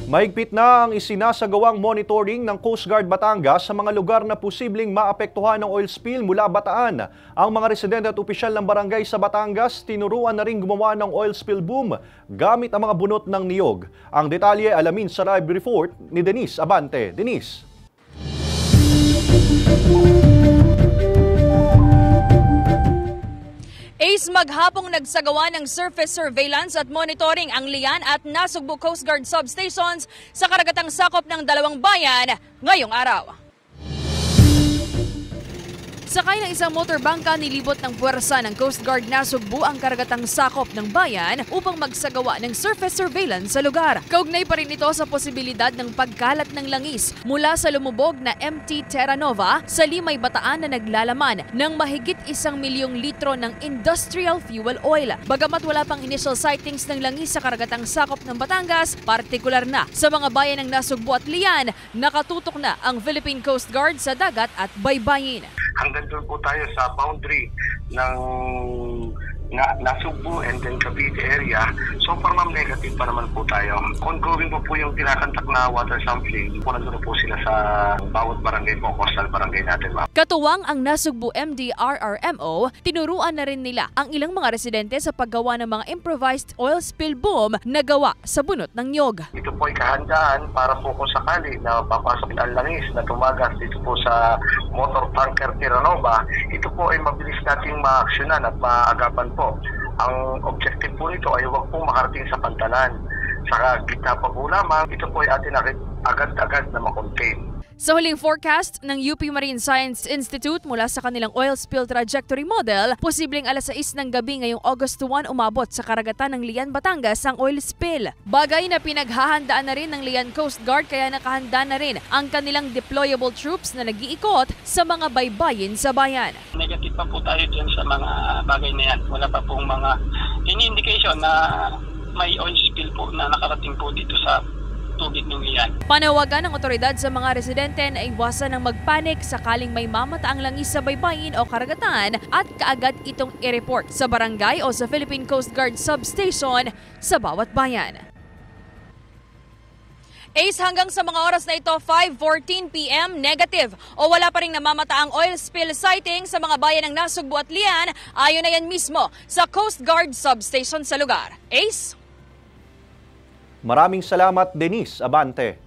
Mahigpit na ang isinasagawang monitoring ng Coast Guard Batangas sa mga lugar na posibleng maapektuhan ng oil spill mula Bataan. Ang mga residente at opisyal ng barangay sa Batangas tinuruan na rin gumawa ng oil spill boom gamit ang mga bunot ng niyog. Ang detalye alamin sa live report ni Denise Abante. Denise. Maghapong nagsagawa ng surface surveillance at monitoring ang Lian at Nasugbu Coast Guard substations sa karagatang sakop ng dalawang bayan ngayong araw. Sakay ng isang motorbangka, nilibot ng puwersa ng Coast Guard Nasugbu ang karagatang sakop ng bayan upang magsagawa ng surface surveillance sa lugar. Kaugnay pa rin ito sa posibilidad ng pagkalat ng langis mula sa lumubog na MT Terra Nova sa Limay, Bataan na naglalaman ng mahigit 1 milyong litro ng industrial fuel oil. Bagamat wala pang initial sightings ng langis sa karagatang sakop ng Batangas, partikular na sa mga bayan ng Nasugbu at Lian, nakatutok na ang Philippine Coast Guard sa dagat at baybayin. Hanggang doon po tayo sa boundary ng Nasugbu and then Cavite area. So far ma'am, negative pa naman po tayo. Ongoing po yung tinakantak na water sampling. Nandun po sila sa bawat barangay po, coastal barangay natin ma'am. Katuwang ang Nasugbu MDRRMO, tinuruan na rin nila ang ilang mga residente sa paggawa ng mga improvised oil spill boom na gawa sa bunot ng niyog. Ito po ay kahandaan para po kung sakali na papasok ang langis na tumagas dito po sa motor tanker Terra Nova, ito po ay mabilis nating maaksyonan at maagapan po. Ang objective po nito ay huwag pong makarating sa pantalan. Sa gitna pa po lamang, ito po ay atin agad-agad na makontain. Sa huling forecast ng UP Marine Science Institute mula sa kanilang oil spill trajectory model, posibleng 6:00 ng gabi ngayong August 1 umabot sa karagatan ng Lian, Batangas ang oil spill. Bagay na pinaghahandaan na rin ng Lian Coast Guard kaya nakahanda na rin ang kanilang deployable troops na nag-iikot sa mga baybayin sa bayan. Negative pa po tayo dyan sa mga bagay na yan. Wala pa pong mga indication na may oil spill po na nakarating po dito sa tubig ng Lian. Panawagan ng otoridad sa mga residente na iwasan ng magpanik sakaling may mamataang langis sa baybayin o karagatan at kaagad itong i-report sa barangay o sa Philippine Coast Guard substation sa bawat bayan. Ace, hanggang sa mga oras na ito, 5:14 p.m, negative o wala pa ring namamataang oil spill sighting sa mga bayan ng Nasugbu at Lian, ayon na yan mismo sa Coast Guard substation sa lugar. Ace? Maraming salamat, Denise Abante.